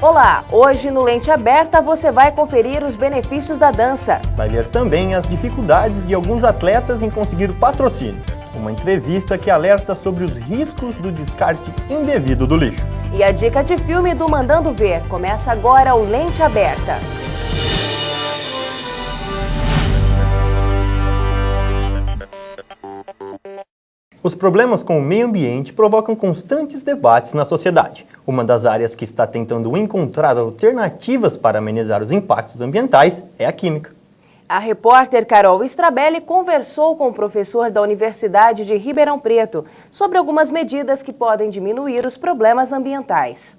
Olá, hoje no Lente Aberta você vai conferir os benefícios da dança. Vai ver também as dificuldades de alguns atletas em conseguir patrocínio. Uma entrevista que alerta sobre os riscos do descarte indevido do lixo. E a dica de filme do Mandando Ver. Começa agora o Lente Aberta. Os problemas com o meio ambiente provocam constantes debates na sociedade. Uma das áreas que está tentando encontrar alternativas para amenizar os impactos ambientais é a química. A repórter Carol Strabelli conversou com o professor da Universidade de Ribeirão Preto sobre algumas medidas que podem diminuir os problemas ambientais.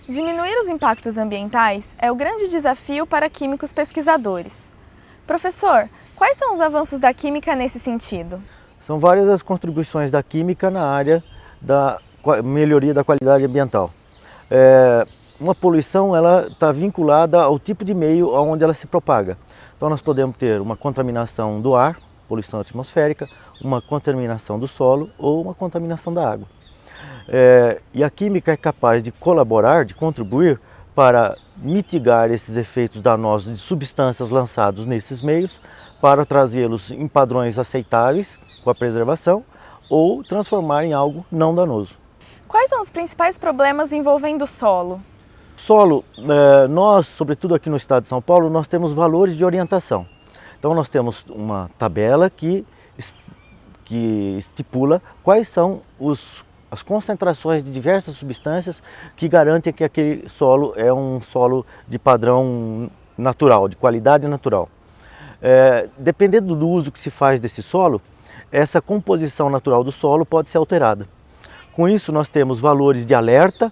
Diminuir os impactos ambientais é o grande desafio para químicos pesquisadores. Professor, quais são os avanços da química nesse sentido? São várias as contribuições da química na área da melhoria da qualidade ambiental. Uma poluição está vinculada ao tipo de meio onde ela se propaga. Então nós podemos ter uma contaminação do ar, poluição atmosférica, uma contaminação do solo ou uma contaminação da água. E a química é capaz de colaborar, de contribuir para mitigar esses efeitos danosos de substâncias lançadas nesses meios, para trazê-los em padrões aceitáveis com a preservação ou transformar em algo não danoso. Quais são os principais problemas envolvendo o solo? Solo, nós, sobretudo aqui no estado de São Paulo, nós temos valores de orientação. Então nós temos uma tabela que estipula quais são as concentrações de diversas substâncias que garantem que aquele solo é um solo de padrão natural, de qualidade natural. Dependendo do uso que se faz desse solo, essa composição natural do solo pode ser alterada. Com isso nós temos valores de alerta,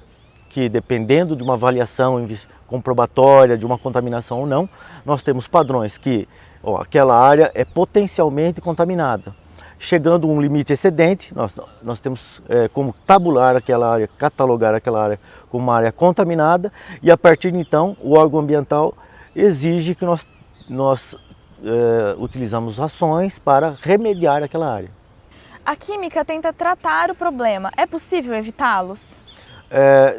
que dependendo de uma avaliação comprobatória de uma contaminação ou não, nós temos padrões que aquela área é potencialmente contaminada. Chegando a um limite excedente, nós temos como tabular aquela área, catalogar aquela área como uma área contaminada e a partir de então o órgão ambiental exige que nós utilizamos ações para remediar aquela área. A química tenta tratar o problema, é possível evitá-los?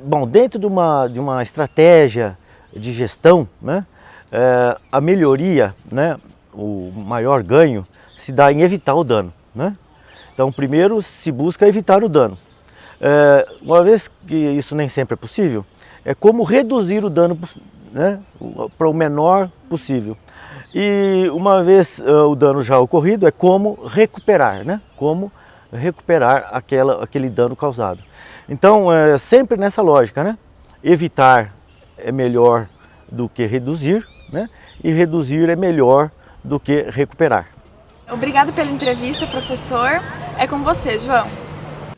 Bom, dentro de uma estratégia de gestão, né, a melhoria, né, o maior ganho se dá em evitar o dano. Né? Então, primeiro se busca evitar o dano. Uma vez que isso nem sempre é possível, é como reduzir o dano, né, para o menor possível. E uma vez o dano já ocorrido, é como recuperar, né? Como recuperar aquele dano causado. Então, sempre nessa lógica, né? Evitar é melhor do que reduzir, né? E reduzir é melhor do que recuperar. Obrigada pela entrevista, professor. É com você, João.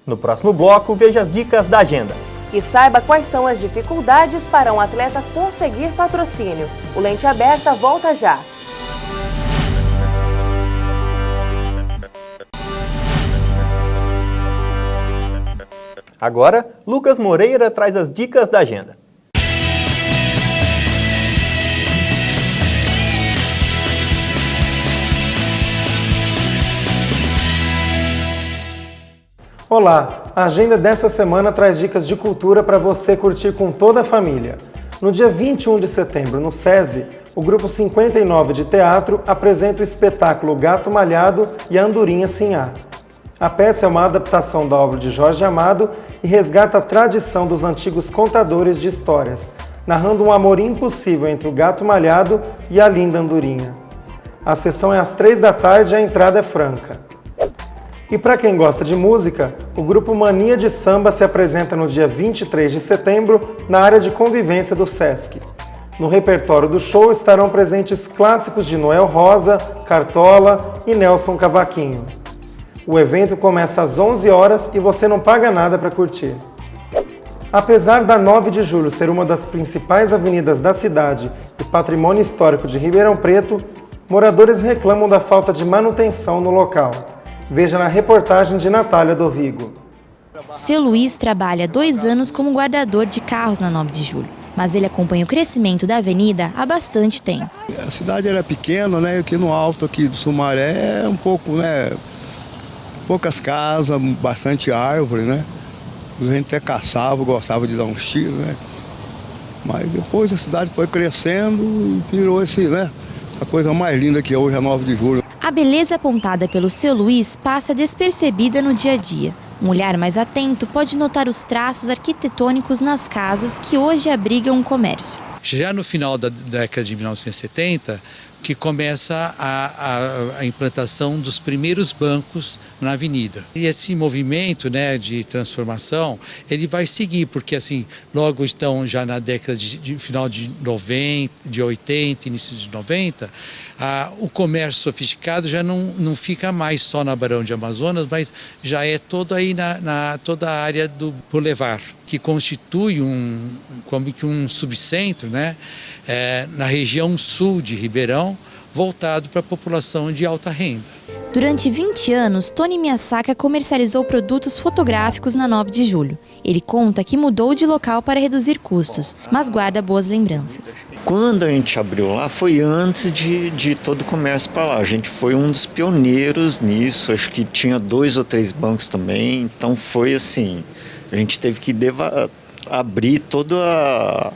No próximo bloco, veja as dicas da agenda. E saiba quais são as dificuldades para um atleta conseguir patrocínio. O Lente Aberta volta já. Agora, Lucas Moreira traz as dicas da agenda. Olá, a agenda desta semana traz dicas de cultura para você curtir com toda a família. No dia 21 de setembro, no SESI, o Grupo 59 de Teatro apresenta o espetáculo Gato Malhado e a Andorinha Sinhá. A peça é uma adaptação da obra de Jorge Amado e resgata a tradição dos antigos contadores de histórias, narrando um amor impossível entre o gato malhado e a linda andorinha. A sessão é às 3 da tarde e a entrada é franca. E para quem gosta de música, o grupo Mania de Samba se apresenta no dia 23 de setembro na área de convivência do Sesc. No repertório do show estarão presentes clássicos de Noel Rosa, Cartola e Nelson Cavaquinho. O evento começa às 11 horas e você não paga nada para curtir. Apesar da 9 de julho ser uma das principais avenidas da cidade e patrimônio histórico de Ribeirão Preto, moradores reclamam da falta de manutenção no local. Veja na reportagem de Natália Dovigo. Seu Luiz trabalha há 2 anos como guardador de carros na 9 de julho, mas ele acompanha o crescimento da avenida há bastante tempo. A cidade era pequena, né? Aqui no alto aqui do Sumaré é um pouco, né? Poucas casas, bastante árvore, né? A gente até caçava, gostava de dar uns tiros, né? Mas depois a cidade foi crescendo e virou a coisa mais linda que é hoje, a 9 de julho. A beleza apontada pelo seu Luiz passa despercebida no dia a dia. Um olhar mais atento pode notar os traços arquitetônicos nas casas que hoje abrigam um comércio. Já no final da década de 1970, que começa a implantação dos primeiros bancos na avenida. E esse movimento, né, de transformação, ele vai seguir, porque assim, logo estão já na década de final de 90, de 80, início de 90, o comércio sofisticado já não fica mais só na Barão de Amazonas, mas já é todo aí toda a área do Boulevard, que constitui como que um subcentro, né, na região sul de Ribeirão, voltado para a população de alta renda. Durante 20 anos, Tony Miyasaka comercializou produtos fotográficos na 9 de julho. Ele conta que mudou de local para reduzir custos, mas guarda boas lembranças. Quando a gente abriu lá, foi antes de todo o comércio para lá. A gente foi um dos pioneiros nisso, acho que tinha 2 ou 3 bancos também, então foi assim, a gente teve que abrir toda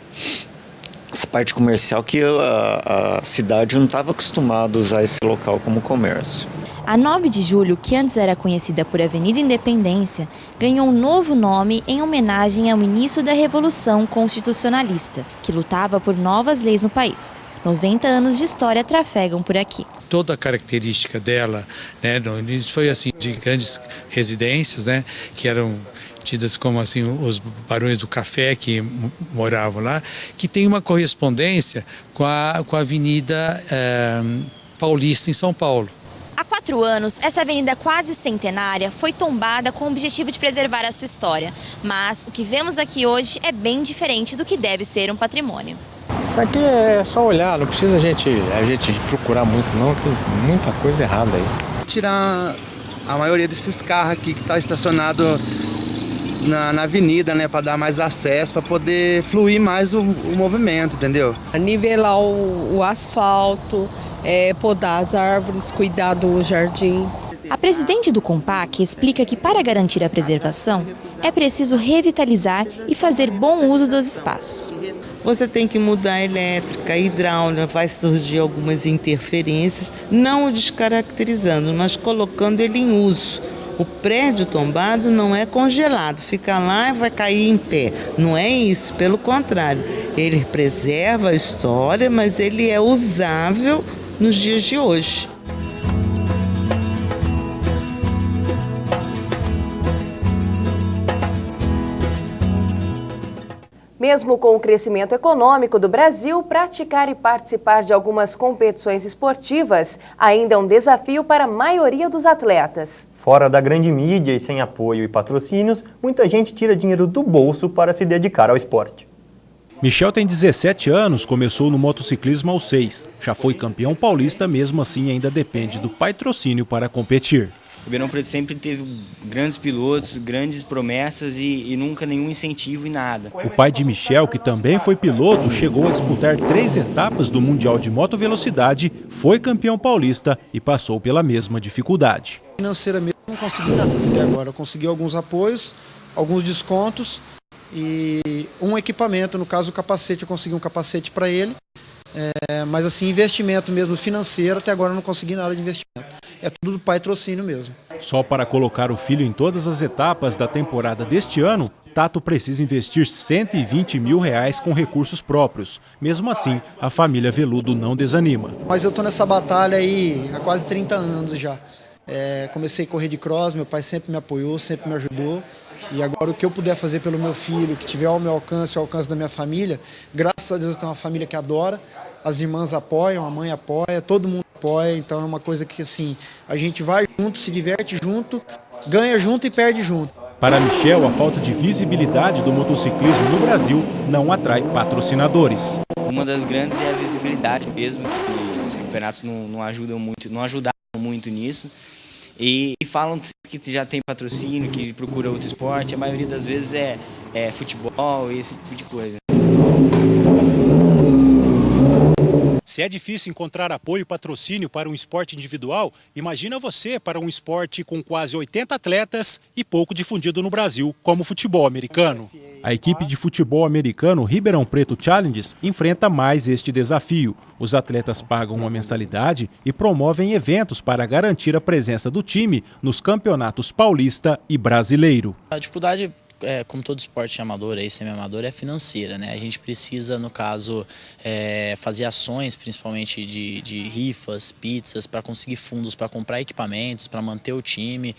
essa parte comercial que a cidade não estava acostumada a usar esse local como comércio. A 9 de julho, que antes era conhecida por Avenida Independência, ganhou um novo nome em homenagem ao início da Revolução Constitucionalista, que lutava por novas leis no país. 90 anos de história trafegam por aqui. Toda a característica dela, né, no início foi assim, de grandes residências, né, que eram tidas como assim os barões do café que moravam lá, que tem uma correspondência com a Avenida Paulista em São Paulo. Há 4 anos, essa avenida quase centenária foi tombada com o objetivo de preservar a sua história. Mas o que vemos aqui hoje é bem diferente do que deve ser um patrimônio. Isso aqui é só olhar, não precisa a gente procurar muito não, tem muita coisa errada aí. Tirar a maioria desses carros aqui que está estacionado na avenida, né, para dar mais acesso, para poder fluir mais o movimento, entendeu? Nivelar o asfalto, podar as árvores, cuidar do jardim. A presidente do Compac explica que para garantir a preservação é preciso revitalizar e fazer bom uso dos espaços. Você tem que mudar a elétrica, a hidráulica, vai surgir algumas interferências, não o descaracterizando, mas colocando ele em uso. O prédio tombado não é congelado, fica lá e vai cair em pé. Não é isso, pelo contrário. Ele preserva a história, mas ele é usável nos dias de hoje. Mesmo com o crescimento econômico do Brasil, praticar e participar de algumas competições esportivas ainda é um desafio para a maioria dos atletas. Fora da grande mídia e sem apoio e patrocínios, muita gente tira dinheiro do bolso para se dedicar ao esporte. Michel tem 17 anos, começou no motociclismo aos 6. Já foi campeão paulista, mesmo assim ainda depende do patrocínio para competir. Ribeirão Preto sempre teve grandes pilotos, grandes promessas e nunca nenhum incentivo e nada. O pai de Michel, que também foi piloto, chegou a disputar 3 etapas do Mundial de Motovelocidade, foi campeão paulista e passou pela mesma dificuldade. Financeiramente não consegui nada até agora. Eu consegui alguns apoios, alguns descontos e um equipamento, no caso o capacete, eu consegui um capacete para ele. Mas assim, investimento mesmo financeiro, até agora eu não consegui nada de investimento. É tudo do patrocínio mesmo. Só para colocar o filho em todas as etapas da temporada deste ano, Tato precisa investir R$120 mil com recursos próprios. Mesmo assim, a família Veludo não desanima. Mas eu estou nessa batalha aí há quase 30 anos já. Comecei a correr de cross, meu pai sempre me apoiou, sempre me ajudou. E agora o que eu puder fazer pelo meu filho, que tiver ao meu alcance, ao alcance da minha família, graças a Deus eu tenho uma família que adora, as irmãs apoiam, a mãe apoia, todo mundo apoia, então é uma coisa que assim, a gente vai junto, se diverte junto, ganha junto e perde junto. Para Michel, a falta de visibilidade do motociclismo no Brasil não atrai patrocinadores. Uma das grandes é a visibilidade mesmo, que os campeonatos não ajudam muito, não ajudaram muito nisso. E falam que já tem patrocínio, que procura outro esporte, a maioria das vezes é futebol e esse tipo de coisa. Se é difícil encontrar apoio e patrocínio para um esporte individual, imagina você para um esporte com quase 80 atletas e pouco difundido no Brasil, como o futebol americano. A equipe de futebol americano Ribeirão Preto Challenges enfrenta mais este desafio. Os atletas pagam uma mensalidade e promovem eventos para garantir a presença do time nos campeonatos paulista e brasileiro. A dificuldade, como todo esporte amador e semi-amador, é financeira, né? A gente precisa, no caso, fazer ações, principalmente de rifas, pizzas, para conseguir fundos para comprar equipamentos, para manter o time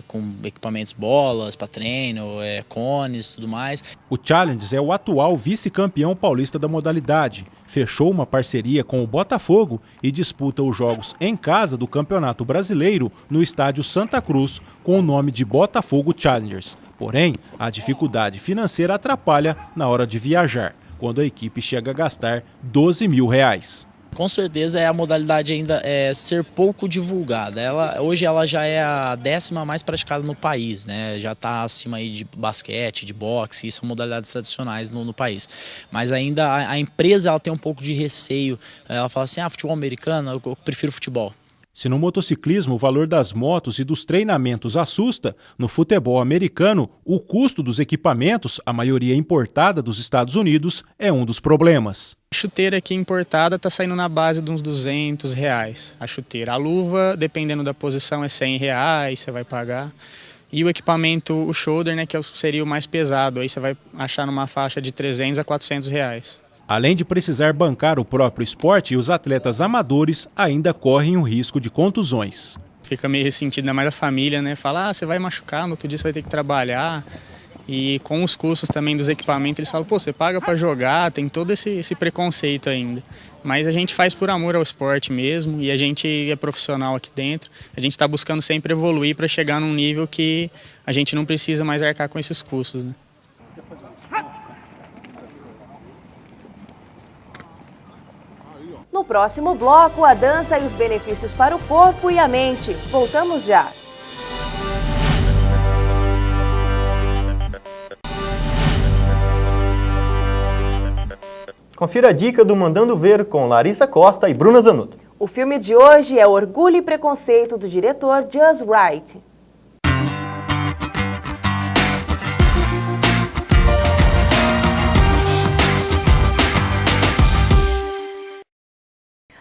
com equipamentos, bolas para treino, cones, tudo mais. O Challenges é o atual vice-campeão paulista da modalidade. Fechou uma parceria com o Botafogo e disputa os jogos em casa do Campeonato Brasileiro no estádio Santa Cruz com o nome de Botafogo Challengers. Porém, a dificuldade financeira atrapalha na hora de viajar, quando a equipe chega a gastar R$12 mil. Com certeza a modalidade ainda ser pouco divulgada. Hoje ela já é a 10ª mais praticada no país, né? Já está acima aí de basquete, de boxe, são modalidades tradicionais no país. Mas ainda a empresa ela tem um pouco de receio. Ela fala assim, futebol americano, eu prefiro futebol. Se no motociclismo o valor das motos e dos treinamentos assusta, no futebol americano o custo dos equipamentos, a maioria importada dos Estados Unidos, é um dos problemas. A chuteira aqui importada está saindo na base de uns R$200 a chuteira. A luva, dependendo da posição, é R$100, você vai pagar. E o equipamento, o shoulder, né, que seria o mais pesado, aí você vai achar numa faixa de R$300 a R$400. Além de precisar bancar o próprio esporte, os atletas amadores ainda correm o risco de contusões. Fica meio ressentido, ainda mais a família, né? Fala, você vai machucar, no outro dia você vai ter que trabalhar. E com os custos também dos equipamentos, eles falam, pô, você paga para jogar, tem todo esse preconceito ainda. Mas a gente faz por amor ao esporte mesmo, e a gente é profissional aqui dentro. A gente está buscando sempre evoluir para chegar num nível que a gente não precisa mais arcar com esses custos, né? No próximo bloco, a dança e os benefícios para o corpo e a mente. Voltamos já. Confira a dica do Mandando Ver com Larissa Costa e Bruna Zanotto. O filme de hoje é Orgulho e Preconceito, do diretor Just Wright.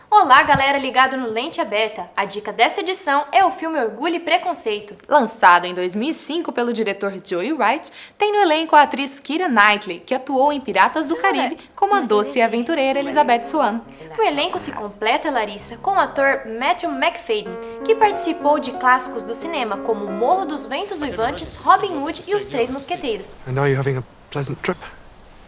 Olá, galera ligado no Lente Aberta. A dica desta edição é o filme Orgulho e Preconceito. Lançado em 2005 pelo diretor Joey Wright, tem no elenco a atriz Keira Knightley, que atuou em Piratas do Caribe como a doce e aventureira Elizabeth Swann. O elenco se completa, Larissa, com o ator Matthew McFadden, que participou de clássicos do cinema como Morro dos Ventos Uivantes, Robin Hood e Os Três Mosqueteiros. And now you're having a pleasant trip.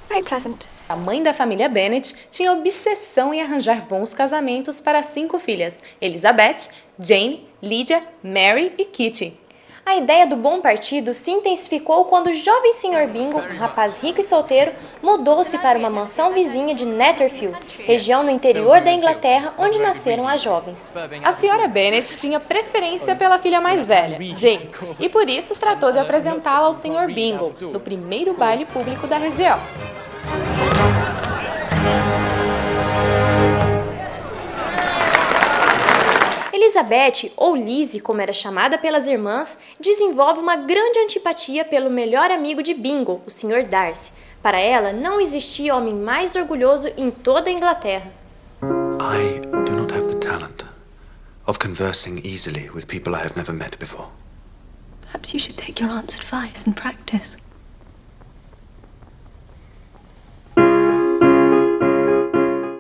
Very pleasant. A mãe da família Bennett tinha obsessão em arranjar bons casamentos para 5 filhas, Elizabeth, Jane, Lydia, Mary e Kitty. A ideia do bom partido se intensificou quando o jovem Sr. Bingle, um rapaz rico e solteiro, mudou-se para uma mansão vizinha de Netherfield, região no interior da Inglaterra onde nasceram as jovens. A Sra. Bennet tinha preferência pela filha mais velha, Jane, e por isso tratou de apresentá-la ao Sr. Bingle, no primeiro baile público da região. Elizabeth, ou Lizzie, como era chamada pelas irmãs, desenvolve uma grande antipatia pelo melhor amigo de Bingle, o Sr. Darcy. Para ela, não existia homem mais orgulhoso em toda a Inglaterra. I do not have the talent of conversing easily with people I have never met before. Perhaps you should take your aunt's advice and practice.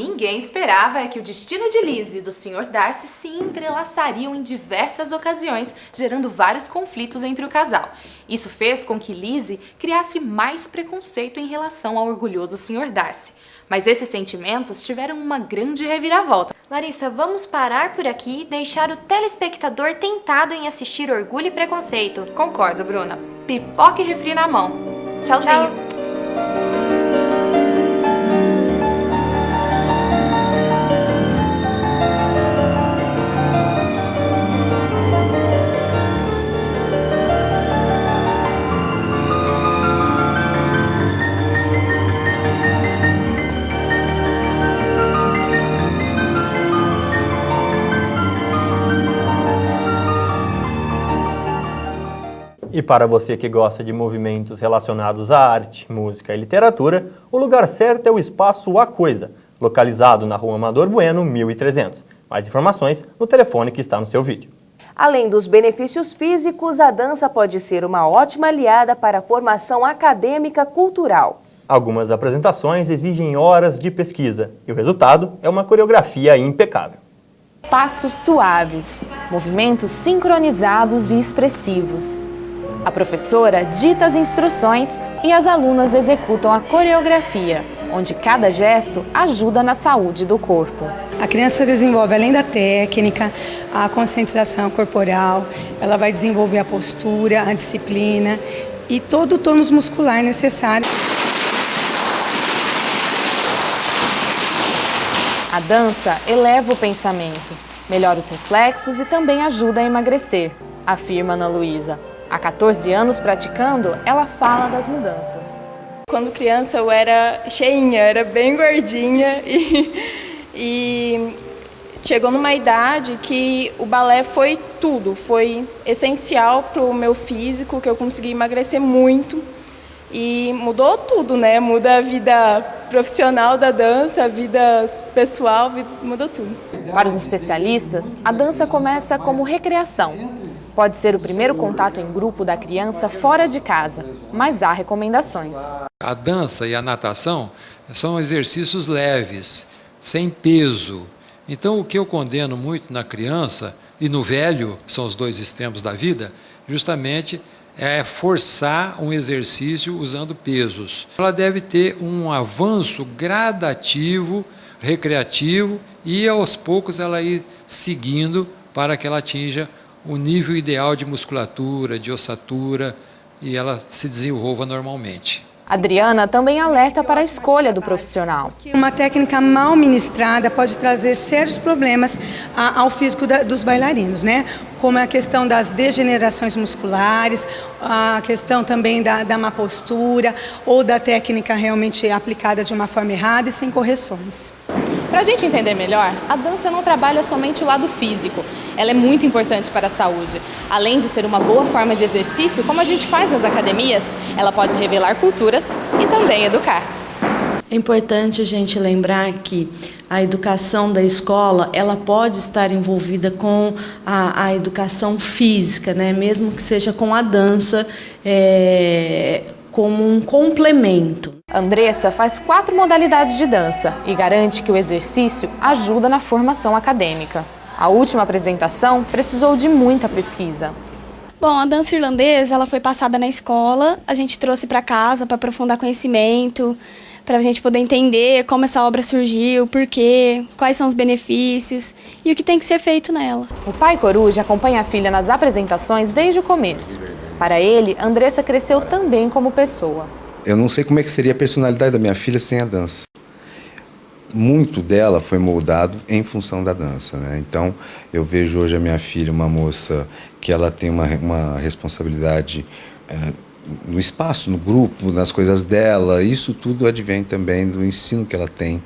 Ninguém esperava que o destino de Lizzie e do Sr. Darcy se entrelaçariam em diversas ocasiões, gerando vários conflitos entre o casal. Isso fez com que Lizzie criasse mais preconceito em relação ao orgulhoso Sr. Darcy. Mas esses sentimentos tiveram uma grande reviravolta. Larissa, vamos parar por aqui e deixar o telespectador tentado em assistir Orgulho e Preconceito. Concordo, Bruna. Pipoca e refri na mão. Tchauzinho. Tchau. para você que gosta de movimentos relacionados à arte, música e literatura, o lugar certo é o Espaço A Coisa, localizado na Rua Amador Bueno, 1300. Mais informações no telefone que está no seu vídeo. Além dos benefícios físicos, a dança pode ser uma ótima aliada para a formação acadêmica cultural. Algumas apresentações exigem horas de pesquisa e o resultado é uma coreografia impecável. Passos suaves, movimentos sincronizados e expressivos. A professora dita as instruções e as alunas executam a coreografia, onde cada gesto ajuda na saúde do corpo. A criança desenvolve, além da técnica, a conscientização corporal, ela vai desenvolver a postura, a disciplina e todo o tônus muscular necessário. A dança eleva o pensamento, melhora os reflexos e também ajuda a emagrecer, afirma Ana Luísa. Há 14 anos praticando, ela fala das mudanças. Quando criança eu era cheinha, era bem gordinha e chegou numa idade que o balé foi tudo, foi essencial para o meu físico, que eu consegui emagrecer muito e mudou tudo, né? Muda a vida profissional da dança, a vida pessoal, muda tudo. Para os especialistas, a dança começa como recreação. Pode ser o primeiro contato em grupo da criança fora de casa, mas há recomendações. A dança e a natação são exercícios leves, sem peso. Então, o que eu condeno muito na criança e no velho, são os dois extremos da vida, justamente é forçar um exercício usando pesos. Ela deve ter um avanço gradativo, recreativo, e aos poucos ela ir seguindo para que ela atinja o nível ideal de musculatura, de ossatura, e ela se desenvolva normalmente. Adriana também alerta para a escolha do profissional. Uma técnica mal ministrada pode trazer sérios problemas ao físico dos bailarinos, né? Como a questão das degenerações musculares, a questão também da má postura ou da técnica realmente aplicada de uma forma errada e sem correções. Para a gente entender melhor, a dança não trabalha somente o lado físico. Ela é muito importante para a saúde. Além de ser uma boa forma de exercício, como a gente faz nas academias, ela pode revelar culturas e também educar. É importante a gente lembrar que a educação da escola, ela pode estar envolvida com a educação física, né? Mesmo que seja com a dança, como um complemento. Andressa faz 4 modalidades de dança e garante que o exercício ajuda na formação acadêmica. A última apresentação precisou de muita pesquisa. Bom, a dança irlandesa ela foi passada na escola, a gente trouxe para casa para aprofundar conhecimento, para a gente poder entender como essa obra surgiu, por quê, quais são os benefícios e o que tem que ser feito nela. O pai coruja acompanha a filha nas apresentações desde o começo. Para ele, Andressa cresceu também como pessoa. Eu não sei como é que seria a personalidade da minha filha sem a dança. Muito dela foi moldado em função da dança, né? Então, eu vejo hoje a minha filha uma moça que ela tem uma responsabilidade no espaço, no grupo, nas coisas dela. Isso tudo advém também do ensino que ela tem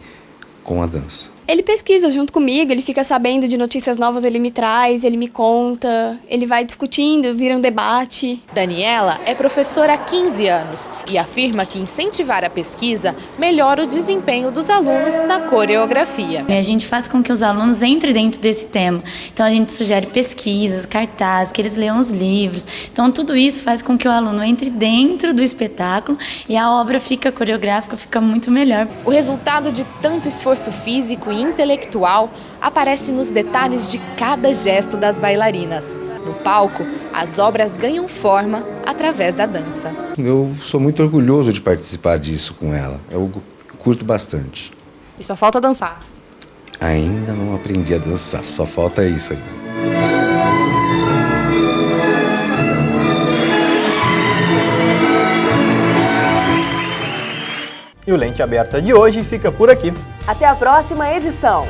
com a dança. Ele pesquisa junto comigo, ele fica sabendo de notícias novas, ele me traz, ele me conta, ele vai discutindo, vira um debate. Daniela é professora há 15 anos e afirma que incentivar a pesquisa melhora o desempenho dos alunos na coreografia. A gente faz com que os alunos entrem dentro desse tema. Então a gente sugere pesquisas, cartazes, que eles leiam os livros. Então tudo isso faz com que o aluno entre dentro do espetáculo e a obra fica coreográfica, fica muito melhor. O resultado de tanto esforço físico e intelectual aparece nos detalhes de cada gesto das bailarinas. No palco, as obras ganham forma através da dança. Eu sou muito orgulhoso de participar disso com ela. Eu curto bastante. E só falta dançar. Ainda não aprendi a dançar, só falta isso aí. E o Lente Aberta de hoje fica por aqui. Até a próxima edição!